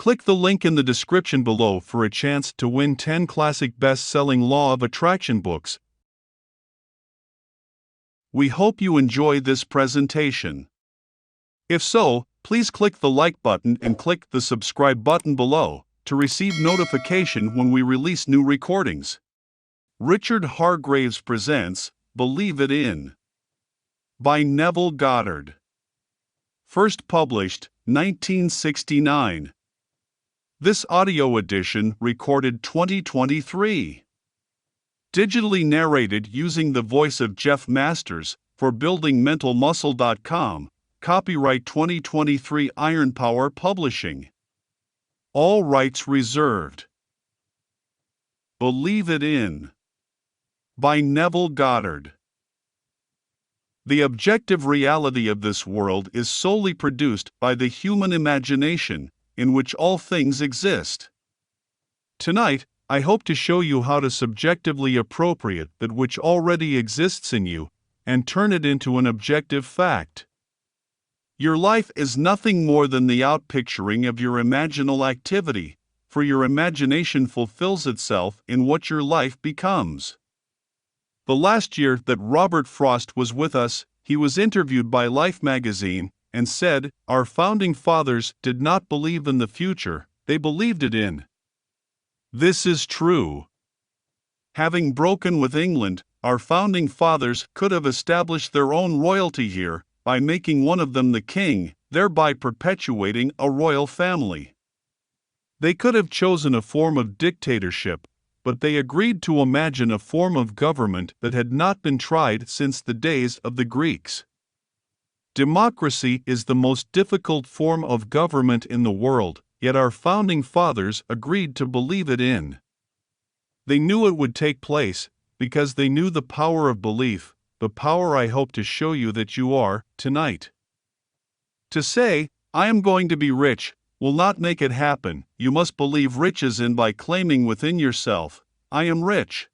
Click the link in the description below for a chance to win 10 classic best-selling Law of Attraction books. We hope you enjoy this presentation. If so, please click the like button and click the subscribe button below to receive notification when we release new recordings. Richard Hargraves presents Believe It In by Neville Goddard. First published 1969. This audio edition recorded 2023. Digitally narrated using the voice of Jeff Masters for buildingmentalmuscle.com. Copyright 2023 Iron Power Publishing. All rights reserved. Believe It In by Neville Goddard. The objective reality of this world is solely produced by the human imagination, in which all things exist. Tonight, I hope to show you how to subjectively appropriate that which already exists in you and turn it into an objective fact. Your life is nothing more than the outpicturing of your imaginal activity, for your imagination fulfills itself in what your life becomes. The last year that Robert Frost was with us, he was interviewed by Life magazine and said, "Our founding fathers did not believe in the future, they believed it in." This is true. Having broken with England, our founding fathers could have established their own royalty here by making one of them the king, thereby perpetuating a royal family. They could have chosen a form of dictatorship, but they agreed to imagine a form of government that had not been tried since the days of the Greeks. Democracy is the most difficult form of government in the world, yet our founding fathers agreed to believe it in. They knew it would take place, because they knew the power of belief, the power I hope to show you that you are, tonight. To say, "I am going to be rich," will not make it happen. You must believe riches in by claiming within yourself, "I am rich."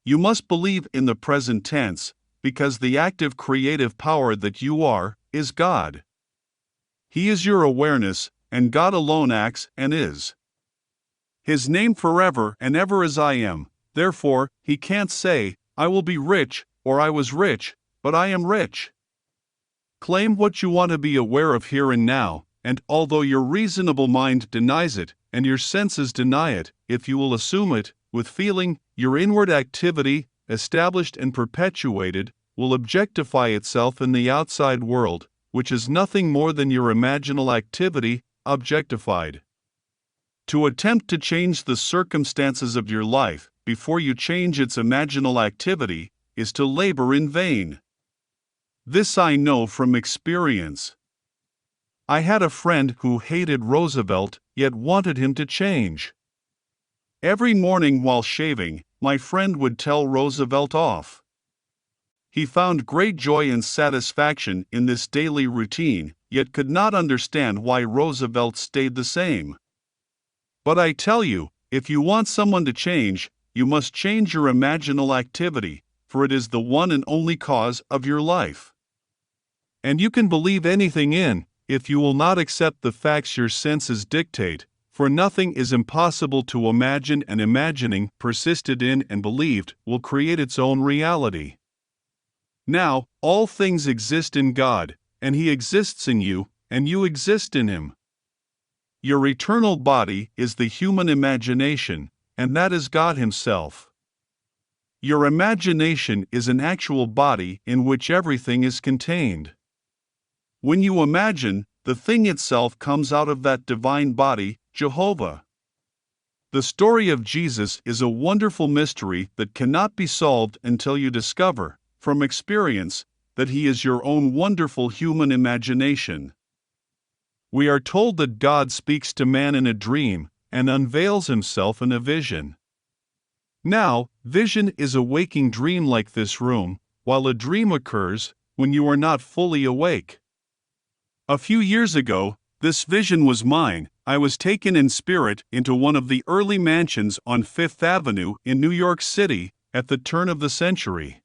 You must believe in the present tense, because the active creative power that you are, is God. He is your awareness, and God alone acts and is. His name forever and ever is I am, therefore, he can't say, "I will be rich," or "I was rich," but "I am rich." Claim what you want to be aware of here and now, and although your reasonable mind denies it, and your senses deny it, if you will assume it, with feeling, your inward activity, established and perpetuated, will objectify itself in the outside world, which is nothing more than your imaginal activity, objectified. To attempt to change the circumstances of your life, before you change its imaginal activity, is to labor in vain. This I know from experience. I had a friend who hated Roosevelt, yet wanted him to change. Every morning while shaving, my friend would tell Roosevelt off. He found great joy and satisfaction in this daily routine, yet could not understand why Roosevelt stayed the same. But I tell you, if you want someone to change, you must change your imaginal activity, for it is the one and only cause of your life. And you can believe anything in, if you will not accept the facts your senses dictate, for nothing is impossible to imagine, and imagining, persisted in and believed, will create its own reality. Now, all things exist in God, and He exists in you, and you exist in Him. Your eternal body is the human imagination, and that is God Himself. Your imagination is an actual body in which everything is contained. When you imagine, the thing itself comes out of that divine body, Jehovah. The story of Jesus is a wonderful mystery that cannot be solved until you discover, from experience, that He is your own wonderful human imagination. We are told that God speaks to man in a dream and unveils Himself in a vision. Now, vision is a waking dream like this room, while a dream occurs when you are not fully awake. A few years ago, this vision was mine. I was taken in spirit into one of the early mansions on Fifth Avenue in New York City at the turn of the century.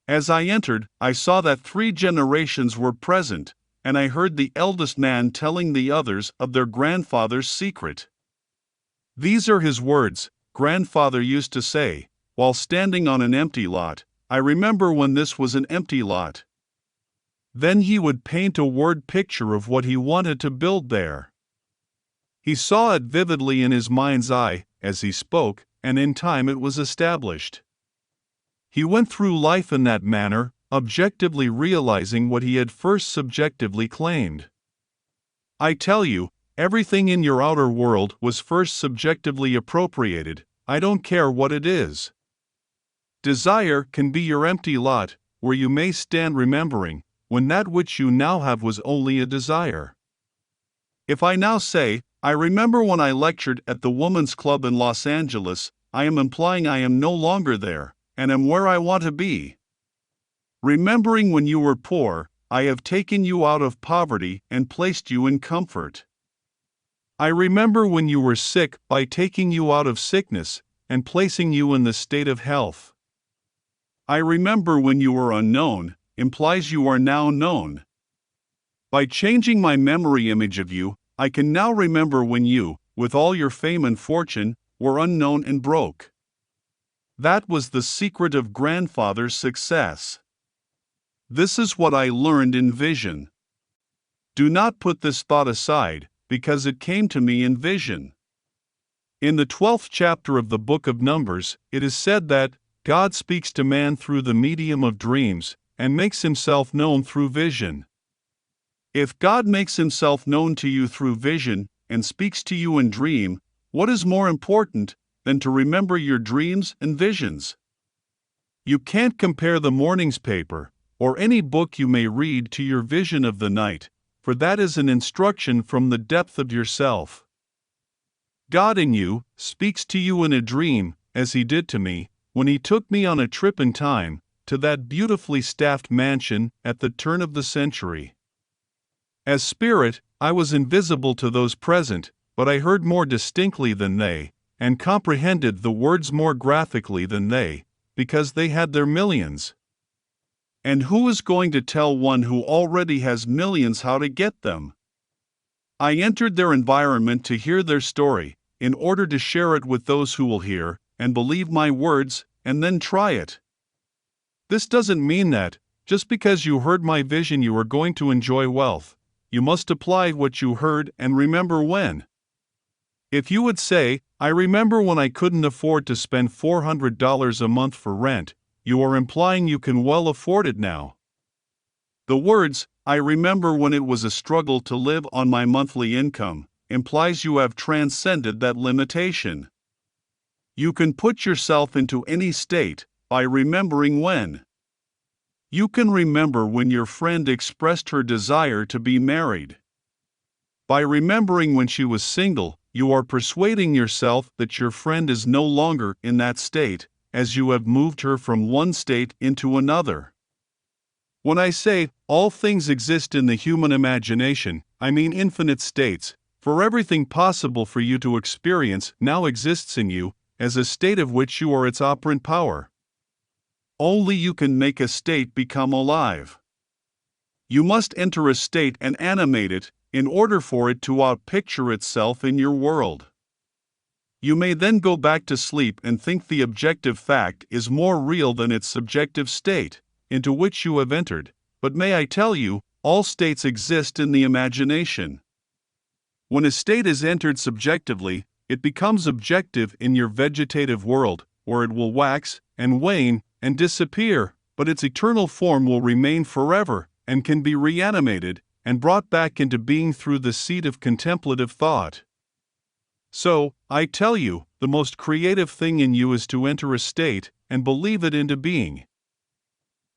As I entered, I saw that 3 generations were present, and I heard the eldest man telling the others of their grandfather's secret. These are his words. Grandfather used to say, while standing on an empty lot, "I remember when this was an empty lot." Then he would paint a word picture of what he wanted to build there. He saw it vividly in his mind's eye as he spoke, and in time it was established. He went through life in that manner, objectively realizing what he had first subjectively claimed. I tell you, everything in your outer world was first subjectively appropriated. I don't care what it is. Desire can be your empty lot, where you may stand remembering, when that which you now have was only a desire. If I now say, "I remember when I lectured at the Woman's Club in Los Angeles," I am implying I am no longer there, and am where I want to be. Remembering when you were poor, I have taken you out of poverty and placed you in comfort. I remember when you were sick by taking you out of sickness and placing you in the state of health. I remember when you were unknown implies you are now known. By changing my memory image of you, I can now remember when you, with all your fame and fortune, were unknown and broke. That was the secret of grandfather's success. This is what I learned in vision. Do not put this thought aside, because it came to me in vision. In the 12th chapter of the book of Numbers, it is said that God speaks to man through the medium of dreams, and makes himself known through vision. If God makes himself known to you through vision, and speaks to you in dream, what is more important than to remember your dreams and visions? You can't compare the morning's paper, or any book you may read, to your vision of the night, for that is an instruction from the depth of yourself. God in you speaks to you in a dream, as he did to me, when he took me on a trip in time, to that beautifully staffed mansion at the turn of the century. As spirit, I was invisible to those present, but I heard more distinctly than they, and comprehended the words more graphically than they, because they had their millions. And who is going to tell one who already has millions how to get them? I entered their environment to hear their story, in order to share it with those who will hear, and believe my words, and then try it. This doesn't mean that, just because you heard my vision, you are going to enjoy wealth. You must apply what you heard and remember when. If you would say, "I remember when I couldn't afford to spend $400 a month for rent," you are implying you can well afford it now. The words, "I remember when it was a struggle to live on my monthly income," implies you have transcended that limitation. You can put yourself into any state by remembering when. You can remember when your friend expressed her desire to be married. By remembering when she was single, you are persuading yourself that your friend is no longer in that state, as you have moved her from one state into another. When I say all things exist in the human imagination, I mean infinite states, for everything possible for you to experience now exists in you, as a state of which you are its operant power. Only you can make a state become alive. You must enter a state and animate it, in order for it to outpicture itself in your world. You may then go back to sleep and think the objective fact is more real than its subjective state, into which you have entered, but may I tell you, all states exist in the imagination. When a state is entered subjectively, it becomes objective in your vegetative world, where it will wax and wane and disappear, but its eternal form will remain forever, and can be reanimated and brought back into being through the seed of contemplative thought. So, I tell you, the most creative thing in you is to enter a state and believe it into being.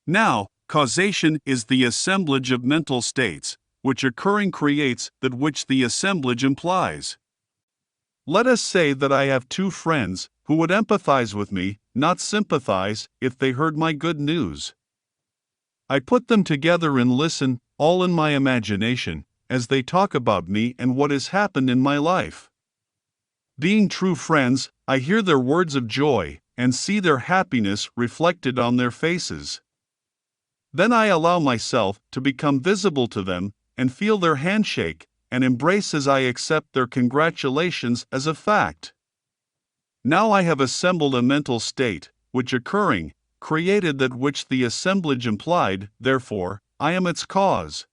Now, causation is the assemblage of mental states, which occurring creates that which the assemblage implies. Let us say that I have two friends who would empathize with me, not sympathize, if they heard my good news. I put them together and listen, all in my imagination, as they talk about me and what has happened in my life. Being true friends, I hear their words of joy, and see their happiness reflected on their faces. Then I allow myself to become visible to them, and feel their handshake, and embrace as I accept their congratulations as a fact. Now I have assembled a mental state, which occurring, created that which the assemblage implied, therefore, I am its cause.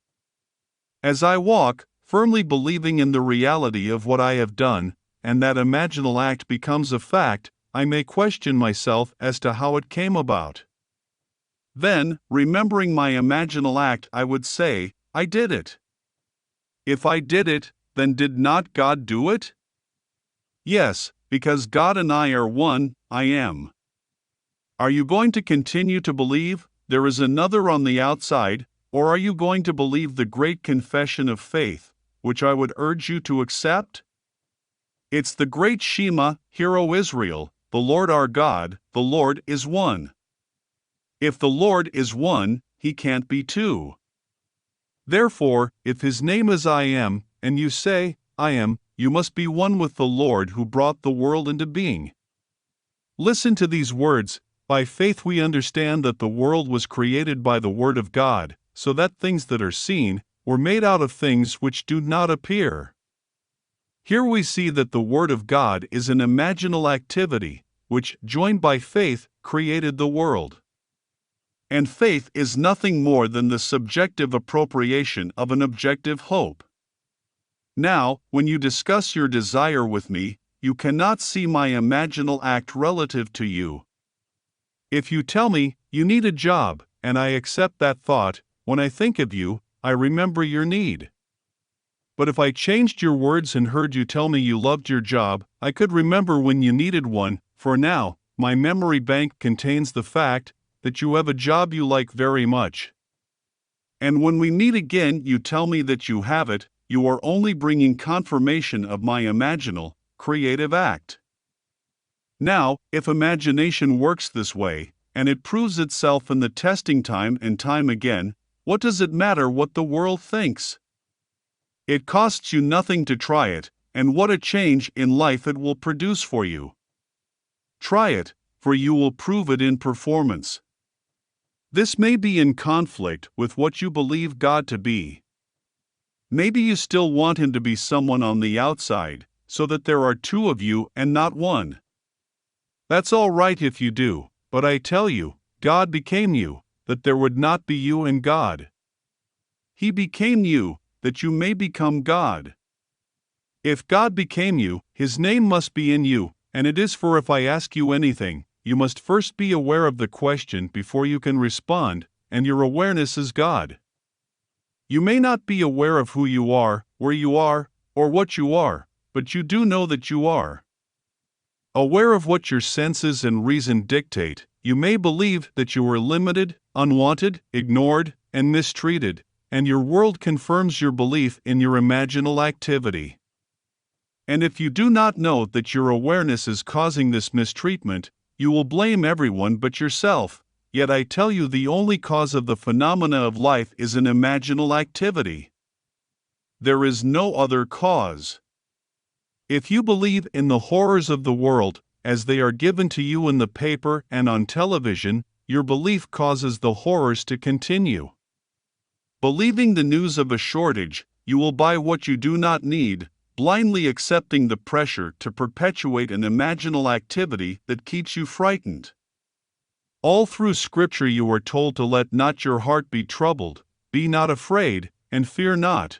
As I walk, firmly believing in the reality of what I have done, and that imaginal act becomes a fact, I may question myself as to how it came about. Then, remembering my imaginal act, I would say, I did it. If I did it, then did not God do it? Yes, because God and I are one, I am. Are you going to continue to believe there is another on the outside, or are you going to believe the great confession of faith, which I would urge you to accept? It's the great Shema, Hear, O Israel, the Lord our God, the Lord is one. If the Lord is one, he can't be two. Therefore, if his name is I am, and you say, I am, you must be one with the Lord who brought the world into being. Listen to these words. By faith we understand that the world was created by the word of God, so that things that are seen were made out of things which do not appear. Here we see that the word of God is an imaginal activity, which, joined by faith, created the world. And faith is nothing more than the subjective appropriation of an objective hope. Now, when you discuss your desire with me, you cannot see my imaginal act relative to you. If you tell me you need a job, and I accept that thought, when I think of you, I remember your need. But if I changed your words and heard you tell me you loved your job, I could remember when you needed one, for now, my memory bank contains the fact that you have a job you like very much. And when we meet again, you tell me that you have it, you are only bringing confirmation of my imaginal, creative act. Now, if imagination works this way, and it proves itself in the testing time and time again, what does it matter what the world thinks? It costs you nothing to try it, and what a change in life it will produce for you. Try it, for you will prove it in performance. This may be in conflict with what you believe God to be. Maybe you still want him to be someone on the outside, so that there are two of you and not one. That's all right if you do, but I tell you, God became you, that there would not be you and God. He became you, that you may become God. If God became you, his name must be in you, and it is for if I ask you anything, you must first be aware of the question before you can respond, and your awareness is God. You may not be aware of who you are, where you are, or what you are, but you do know that you are. Aware of what your senses and reason dictate, you may believe that you are limited, unwanted, ignored, and mistreated, and your world confirms your belief in your imaginal activity. And if you do not know that your awareness is causing this mistreatment, you will blame everyone but yourself. Yet I tell you the only cause of the phenomena of life is an imaginal activity. There is no other cause. If you believe in the horrors of the world, as they are given to you in the paper and on television, your belief causes the horrors to continue. Believing the news of a shortage, you will buy what you do not need, blindly accepting the pressure to perpetuate an imaginal activity that keeps you frightened. All through Scripture you are told to let not your heart be troubled, be not afraid, and fear not.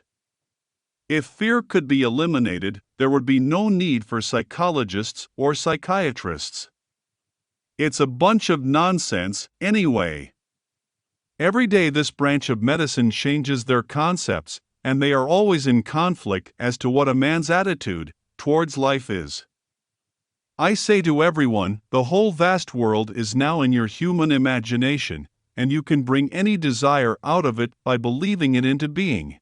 If fear could be eliminated, there would be no need for psychologists or psychiatrists. It's a bunch of nonsense, anyway. Every day this branch of medicine changes their concepts, and they are always in conflict as to what a man's attitude towards life is. I say to everyone, the whole vast world is now in your human imagination, and you can bring any desire out of it by believing it into being.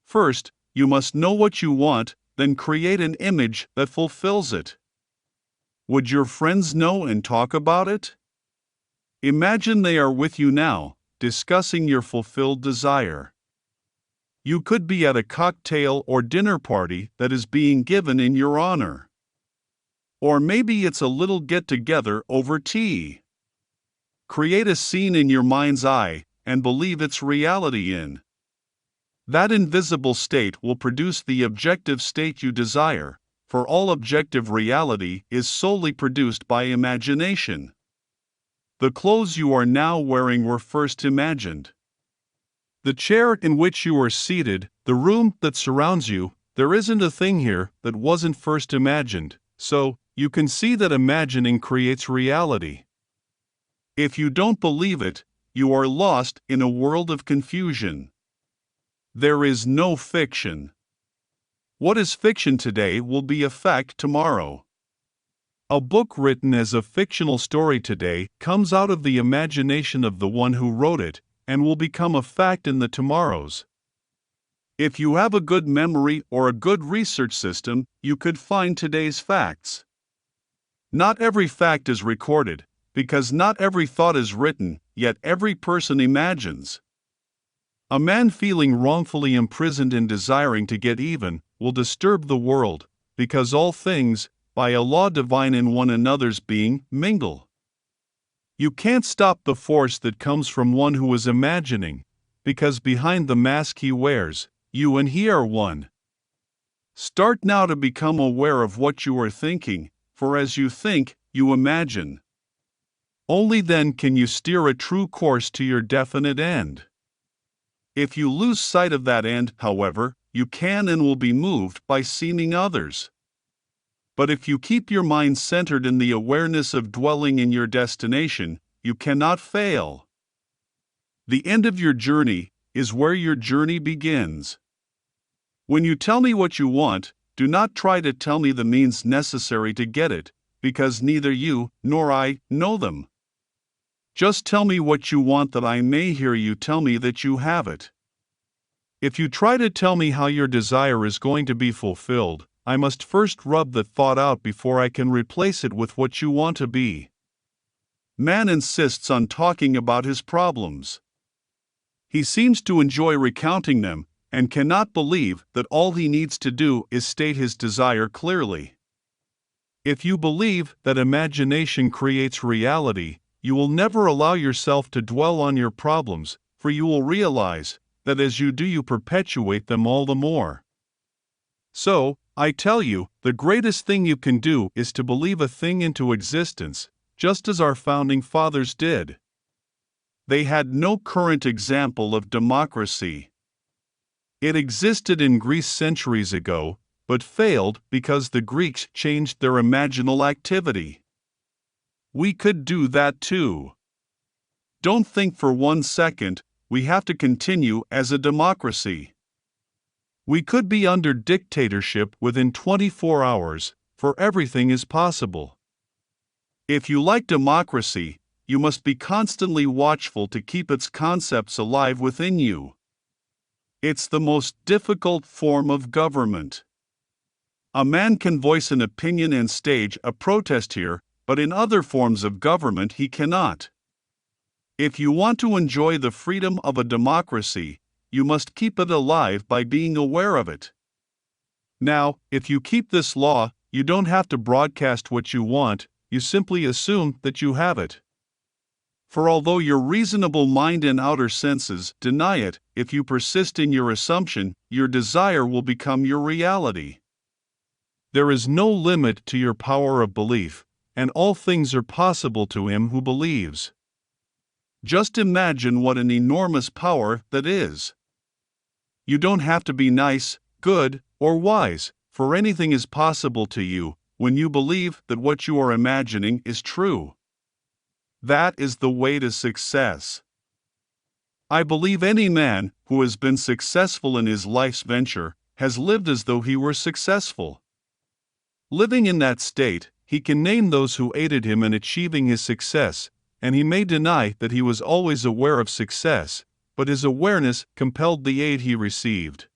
First, you must know what you want, then create an image that fulfills it. Would your friends know and talk about it? Imagine they are with you now, discussing your fulfilled desire. You could be at a cocktail or dinner party that is being given in your honor. Or maybe it's a little get-together over tea. Create a scene in your mind's eye and believe its reality in. That invisible state will produce the objective state you desire, for all objective reality is solely produced by imagination. The clothes you are now wearing were first imagined. The chair in which you are seated, the room that surrounds you, there isn't a thing here that wasn't first imagined, so you can see that imagining creates reality. If you don't believe it, you are lost in a world of confusion. There is no fiction. What is fiction today will be a fact tomorrow. A book written as a fictional story today comes out of the imagination of the one who wrote it and will become a fact in the tomorrows. If you have a good memory or a good research system, you could find today's facts. Not every fact is recorded, because not every thought is written, yet every person imagines. A man feeling wrongfully imprisoned and desiring to get even will disturb the world, because all things, by a law divine in one another's being, mingle. You can't stop the force that comes from one who is imagining, because behind the mask he wears, you and he are one. Start now to become aware of what you are thinking, for as you think, you imagine. Only then can you steer a true course to your definite end. If you lose sight of that end, however, you can and will be moved by seeming others. But if you keep your mind centered in the awareness of dwelling in your destination, you cannot fail. The end of your journey is where your journey begins. When you tell me what you want, do not try to tell me the means necessary to get it, because neither you nor I know them. Just tell me what you want that I may hear you tell me that you have it. If you try to tell me how your desire is going to be fulfilled, I must first rub that thought out before I can replace it with what you want to be. Man insists on talking about his problems. He seems to enjoy recounting them, and cannot believe that all he needs to do is state his desire clearly. If you believe that imagination creates reality, you will never allow yourself to dwell on your problems, for you will realize that as you do, you perpetuate them all the more. So, I tell you, the greatest thing you can do is to believe a thing into existence, just as our founding fathers did. They had no current example of democracy. It existed in Greece centuries ago, but failed because the Greeks changed their imaginal activity. We could do that too. Don't think for 1 second, we have to continue as a democracy. We could be under dictatorship within 24 hours, for everything is possible. If you like democracy, you must be constantly watchful to keep its concepts alive within you. It's the most difficult form of government. A man can voice an opinion and stage a protest here, but in other forms of government he cannot. If you want to enjoy the freedom of a democracy, you must keep it alive by being aware of it. Now, if you keep this law, you don't have to broadcast what you want, you simply assume that you have it. For although your reasonable mind and outer senses deny it, if you persist in your assumption, your desire will become your reality. There is no limit to your power of belief, and all things are possible to him who believes. Just imagine what an enormous power that is. You don't have to be nice, good, or wise, for anything is possible to you when you believe that what you are imagining is true. That is the way to success. I believe any man who has been successful in his life's venture has lived as though he were successful. Living in that state, he can name those who aided him in achieving his success, and he may deny that he was always aware of success, but his awareness compelled the aid he received.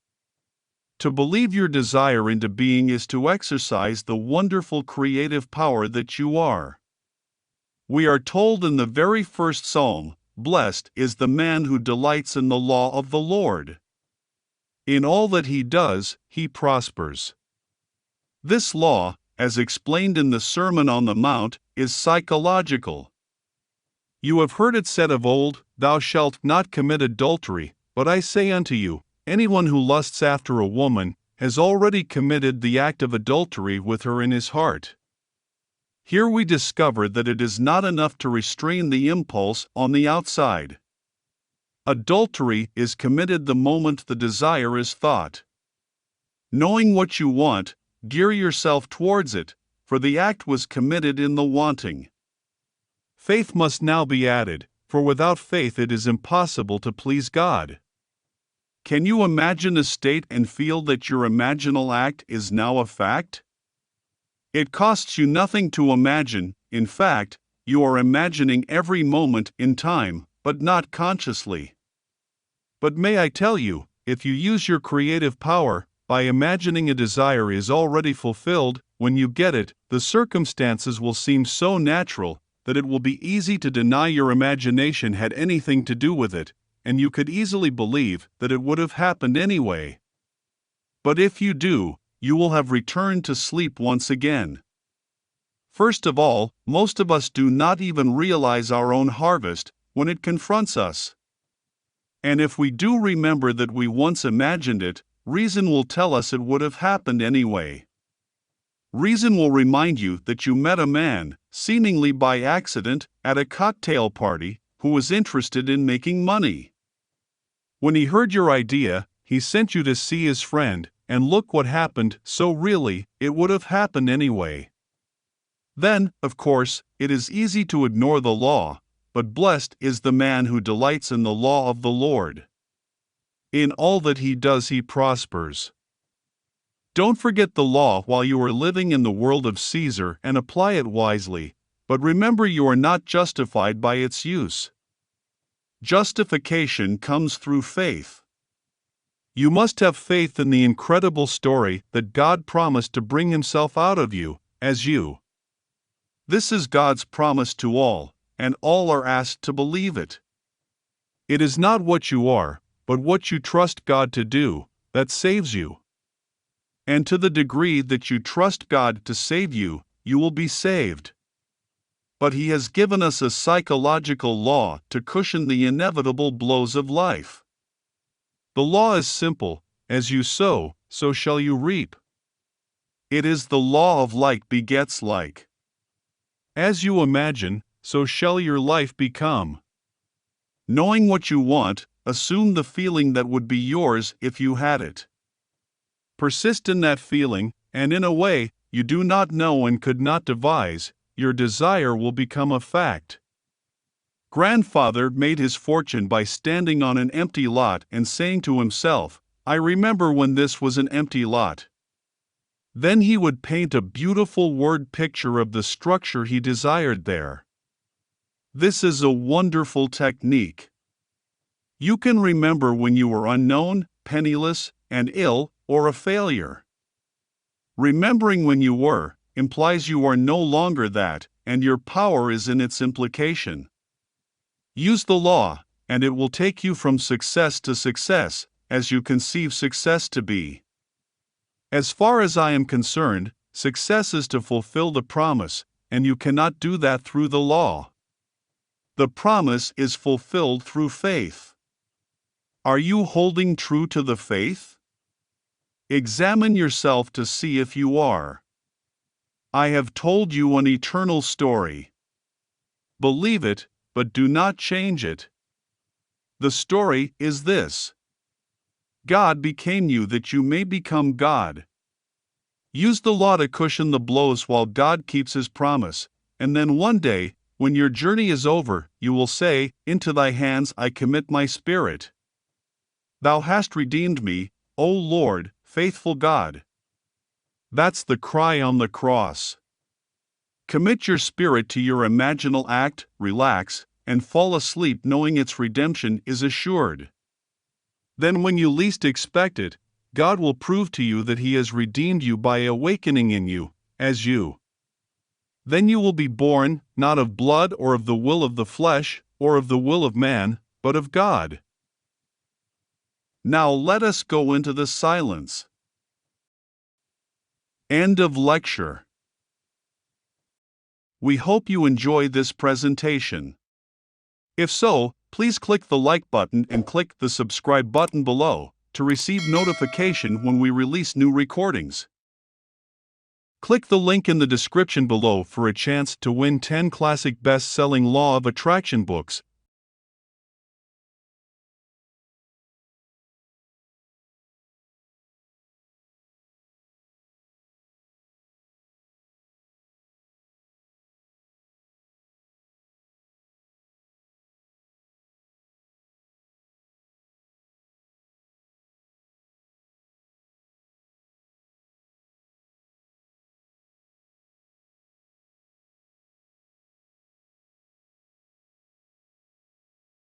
To believe your desire into being is to exercise the wonderful creative power that you are. We are told in the very first psalm, "Blessed is the man who delights in the law of the Lord. In all that he does, he prospers." This law, as explained in the Sermon on the Mount, is psychological. You have heard it said of old, "Thou shalt not commit adultery," but I say unto you, anyone who lusts after a woman has already committed the act of adultery with her in his heart. Here we discover that it is not enough to restrain the impulse on the outside. Adultery is committed the moment the desire is thought. Knowing what you want, gear yourself towards it, for the act was committed in the wanting. Faith must now be added, for without faith it is impossible to please God. Can you imagine a state and feel that your imaginal act is now a fact? It costs you nothing to imagine. In fact, you are imagining every moment in time, but not consciously. But may I tell you, if you use your creative power, by imagining a desire is already fulfilled, when you get it, the circumstances will seem so natural that it will be easy to deny your imagination had anything to do with it, and you could easily believe that it would have happened anyway. But if you do, you will have returned to sleep once again. First of all, most of us do not even realize our own harvest when it confronts us. And if we do remember that we once imagined it, reason will tell us it would have happened anyway. Reason will remind you that you met a man, seemingly by accident, at a cocktail party, who was interested in making money. When he heard your idea, he sent you to see his friend, and look what happened, so really, it would have happened anyway. Then, of course, it is easy to ignore the law, but blessed is the man who delights in the law of the Lord. In all that he does he prospers. Don't forget the law while you are living in the world of Caesar and apply it wisely, but remember you are not justified by its use. Justification comes through faith. You must have faith in the incredible story that God promised to bring himself out of you, as you. This is God's promise to all, and all are asked to believe it. It is not what you are, but what you trust God to do, that saves you. And to the degree that you trust God to save you, you will be saved. But He has given us a psychological law to cushion the inevitable blows of life. The law is simple: as you sow, so shall you reap. It is the law of like begets like. As you imagine, so shall your life become. Knowing what you want, assume the feeling that would be yours if you had it. Persist in that feeling, and in a way you do not know and could not devise, your desire will become a fact. Grandfather made his fortune by standing on an empty lot and saying to himself, "I remember when this was an empty lot." Then he would paint a beautiful word picture of the structure he desired there. This is a wonderful technique. You can remember when you were unknown, penniless, and ill, or a failure. Remembering when you were implies you are no longer that, and your power is in its implication. Use the law, and it will take you from success to success, as you conceive success to be. As far as I am concerned, success is to fulfill the promise, and you cannot do that through the law. The promise is fulfilled through faith. Are you holding true to the faith? Examine yourself to see if you are. I have told you an eternal story. Believe it, but do not change it. The story is this: God became you that you may become God. Use the law to cushion the blows while God keeps His promise, and then one day, when your journey is over, you will say, "Into thy hands I commit my spirit. Thou hast redeemed me, O Lord, faithful God." That's the cry on the cross. Commit your spirit to your imaginal act, relax, and fall asleep knowing its redemption is assured. Then when you least expect it, God will prove to you that He has redeemed you by awakening in you, as you. Then you will be born, not of blood or of the will of the flesh, or of the will of man, but of God. Now let us go into the silence. End of lecture. We hope you enjoyed this presentation. If so, please click the like button and click the subscribe button below, to receive notification when we release new recordings. Click the link in the description below for a chance to win 10 classic best-selling Law of Attraction books